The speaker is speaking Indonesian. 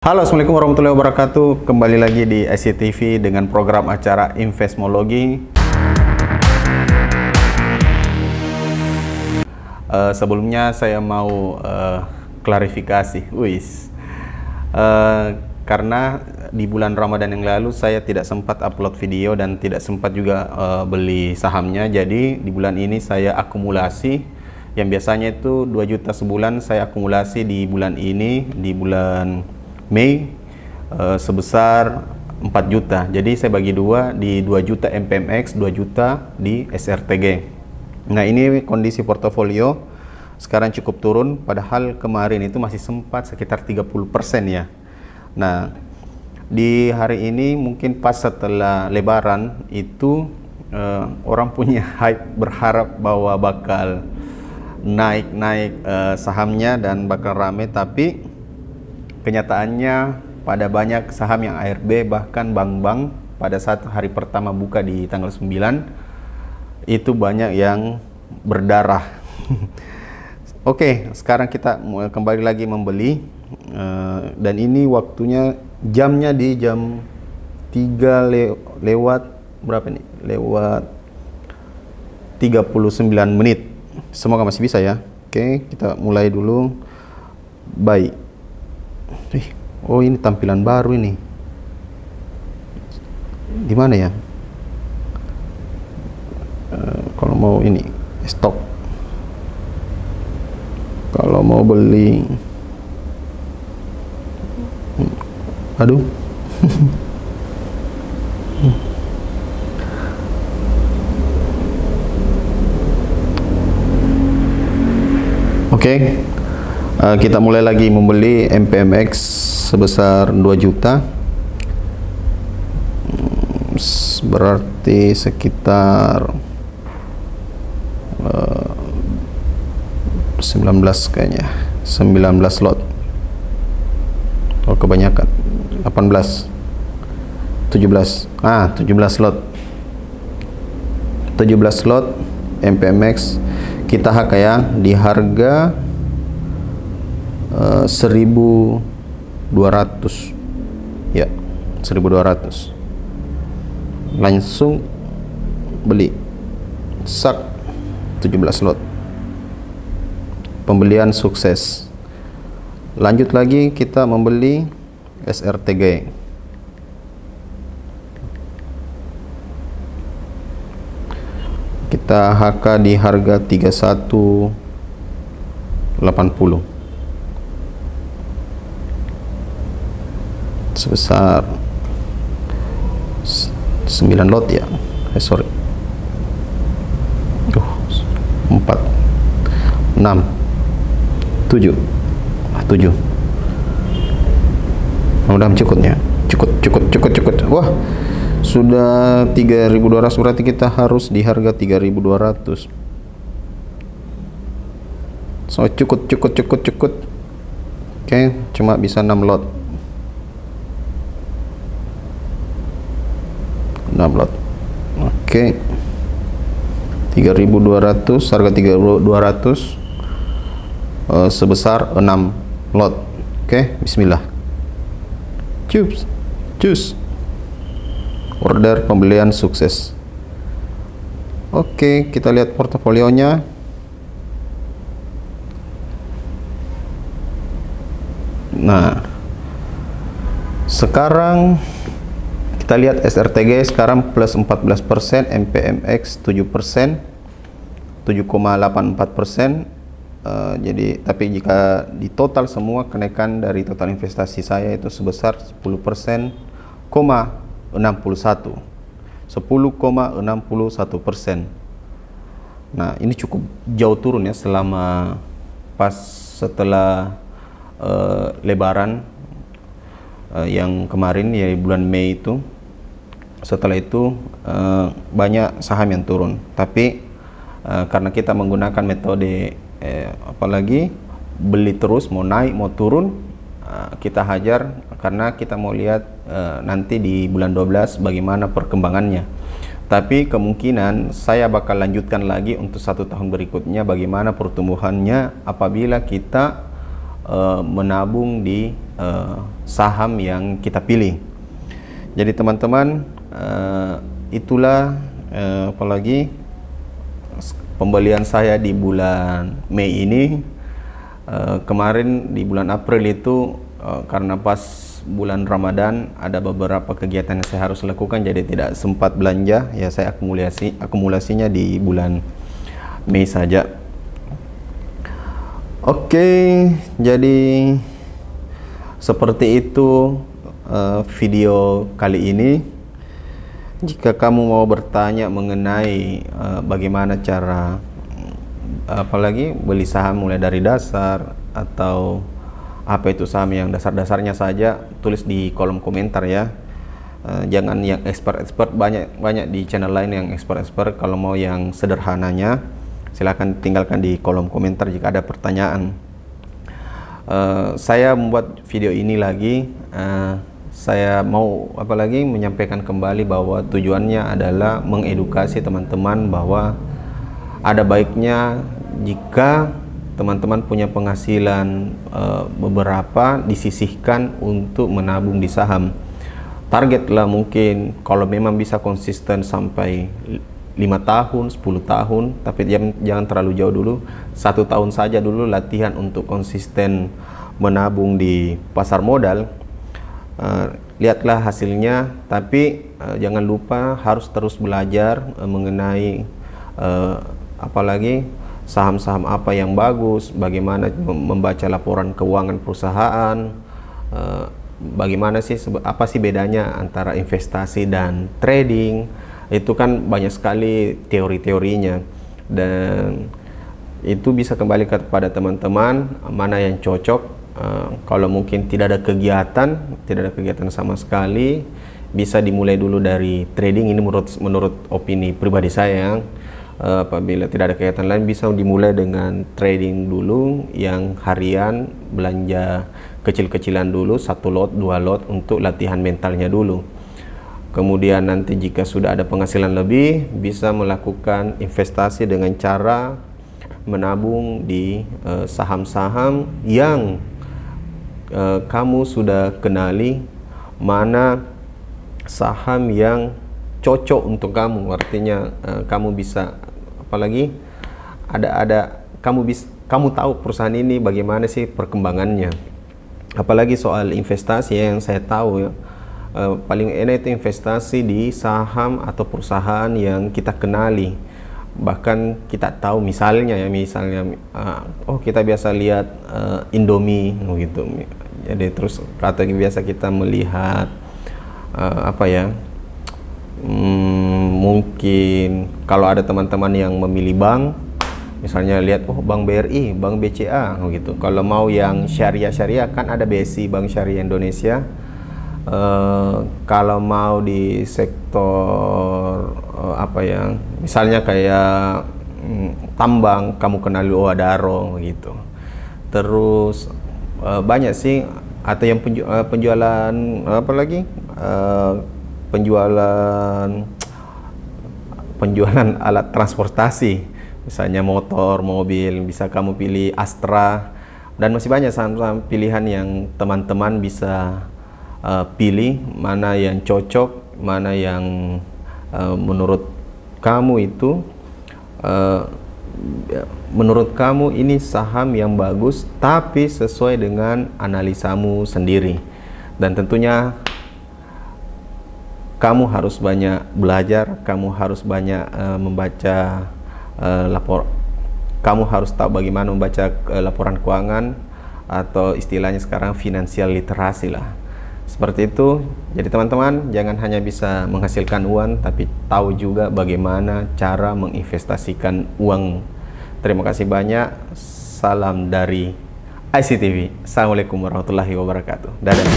Halo, Assalamualaikum warahmatullahi wabarakatuh. Kembali lagi di ICTV dengan program acara Investmologi. Sebelumnya saya mau klarifikasi, karena di bulan Ramadan yang lalu saya tidak sempat upload video dan tidak sempat juga beli sahamnya. Jadi di bulan ini saya akumulasi, yang biasanya itu 2 juta sebulan, saya akumulasi di bulan ini, di bulan Mei, sebesar 4 juta. Jadi saya bagi dua, di 2 juta MPMX, 2 juta di SRTG. Nah, ini kondisi portofolio sekarang cukup turun, padahal kemarin itu masih sempat sekitar 30% ya. Nah, di hari ini mungkin pas setelah Lebaran itu orang punya hype, berharap bahwa bakal naik sahamnya dan bakal rame, tapi kenyataannya pada banyak saham yang ARB, bahkan bank-bank pada saat hari pertama buka di tanggal 9 itu banyak yang berdarah. Oke, sekarang kita kembali lagi membeli, dan ini waktunya, jamnya di jam 3 lewat berapa nih? Lewat 39 menit. Semoga masih bisa ya. Oke, kita mulai dulu. Baik. Oh, ini tampilan baru ini. Di mana ya? Kalau mau ini stok. Kalau mau beli, aduh. Oke. Kita mulai lagi membeli MPMX sebesar 2 juta, berarti sekitar 19 kayaknya, 19 lot. Oh, kebanyakan 18, 17, 17 lot, 17 lot MPMX. Kita HK ya, di harga 1.200 ya, 1.200. Langsung beli sak 17 lot. Pembelian sukses. Lanjut lagi kita membeli SRTG. Kita HK di harga 31.80 sebesar 9 lot ya. Sorry. 4, 6, 7. Mudah-mudahan cukupnya. Cukup. Wah, sudah 3.200, berarti kita harus di harga 3.200. So, cukup. Oke, cuma bisa 6 lot. 6 lot. Oke. 3.200, harga 3.200, sebesar 6 lot. Oke, bismillah. Cus. Order pembelian sukses. Oke, kita lihat portofolionya. Nah, sekarang kita lihat SRTG sekarang plus 14%, MPMX 7%, 7,84%. Jadi, tapi jika di total semua, kenaikan dari total investasi saya itu sebesar 10,61%. Nah, ini cukup jauh turun ya selama setelah Lebaran yang kemarin ya, bulan Mei itu. Setelah itu banyak saham yang turun, tapi karena kita menggunakan metode apalagi beli terus, mau naik mau turun, kita hajar, karena kita mau lihat nanti di bulan 12 bagaimana perkembangannya. Tapi kemungkinan saya bakal lanjutkan lagi untuk 1 tahun berikutnya bagaimana pertumbuhannya apabila kita menabung di saham yang kita pilih. Jadi teman-teman, itulah apalagi pembelian saya di bulan Mei ini. Kemarin di bulan April itu karena pas bulan Ramadan ada beberapa kegiatan yang saya harus lakukan, jadi tidak sempat belanja. Ya saya akumulasinya di bulan Mei saja. Oke, jadi seperti itu video kali ini. Jika kamu mau bertanya mengenai bagaimana cara apalagi beli saham mulai dari dasar, atau apa itu saham yang dasar-dasarnya saja, tulis di kolom komentar ya. Jangan yang expert-expert, banyak di channel lain yang expert-expert. Kalau mau yang sederhananya silahkan tinggalkan di kolom komentar jika ada pertanyaan. Saya membuat video ini lagi, saya mau apalagi menyampaikan kembali bahwa tujuannya adalah mengedukasi teman-teman bahwa ada baiknya jika teman-teman punya penghasilan beberapa disisihkan untuk menabung di saham. Targetlah mungkin kalau memang bisa konsisten sampai 5 tahun, 10 tahun, tapi jangan terlalu jauh dulu. 1 tahun saja dulu latihan untuk konsisten menabung di pasar modal. Lihatlah hasilnya, tapi jangan lupa harus terus belajar mengenai apalagi saham-saham apa yang bagus, bagaimana membaca laporan keuangan perusahaan, bagaimana sih, apa sih bedanya antara investasi dan trading. Itu kan banyak sekali teori-teorinya, dan itu bisa kembali kepada teman-teman mana yang cocok. Kalau mungkin tidak ada kegiatan sama sekali, bisa dimulai dulu dari trading. Ini menurut opini pribadi saya. Apabila tidak ada kegiatan lain, bisa dimulai dengan trading dulu yang harian, belanja kecil-kecilan dulu, 1 lot 2 lot untuk latihan mentalnya dulu. Kemudian nanti jika sudah ada penghasilan lebih, bisa melakukan investasi dengan cara menabung di saham-saham yang kamu sudah kenali, mana saham yang cocok untuk kamu. Artinya kamu bisa apalagi kamu tahu perusahaan ini bagaimana sih perkembangannya. Apalagi soal investasi yang saya tahu ya, paling enak itu investasi di saham atau perusahaan yang kita kenali, bahkan kita tahu. Misalnya kita biasa lihat Indomie gitu, jadi terus atau biasa kita melihat mungkin kalau ada teman-teman yang memilih bank, misalnya lihat Bank BRI, Bank BCA gitu. Kalau mau yang syariah kan ada BSI, Bank Syariah Indonesia. Kalau mau di sektor misalnya kayak tambang, kamu kenali Adaro gitu. Terus banyak sih, atau yang penjualan penjualan alat transportasi, misalnya motor, mobil, bisa kamu pilih Astra, dan masih banyak saham-saham pilihan yang teman-teman bisa pilih mana yang cocok, mana yang menurut kamu itu menurut kamu ini saham yang bagus, tapi sesuai dengan analisamu sendiri. Dan tentunya kamu harus banyak belajar, kamu harus banyak membaca kamu harus tahu bagaimana membaca laporan keuangan, atau istilahnya sekarang financial literasi lah. Seperti itu. Jadi teman-teman, jangan hanya bisa menghasilkan uang, tapi tahu juga bagaimana cara menginvestasikan uang. Terima kasih banyak. Salam dari ICTV. Assalamualaikum warahmatullahi wabarakatuh. Dadah.